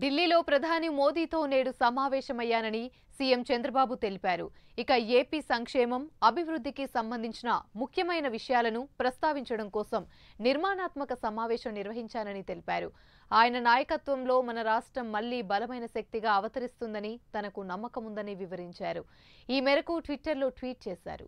ఢిల్లీలో ప్రధాని మోదీతో నేడు సమావేశమయ్యానని సీఎం చంద్రబాబు తెలిపారు. ఇక ఏపీ సంక్షేమం, అభివృద్ధికి సంబంధించిన ముఖ్యమైన విషయాలను ప్రస్తావించడం కోసం నిర్మాణాత్మక సమావేశం నిర్వహించానని తెలిపారు. ఆయన నాయకత్వంలో మన రాష్ట్రం మళ్లీ బలమైన శక్తిగా అవతరిస్తుందని తనకు నమ్మకముందని వివరించారు. ఈ మేరకు ట్విట్టర్లో ట్వీట్ చేశారు.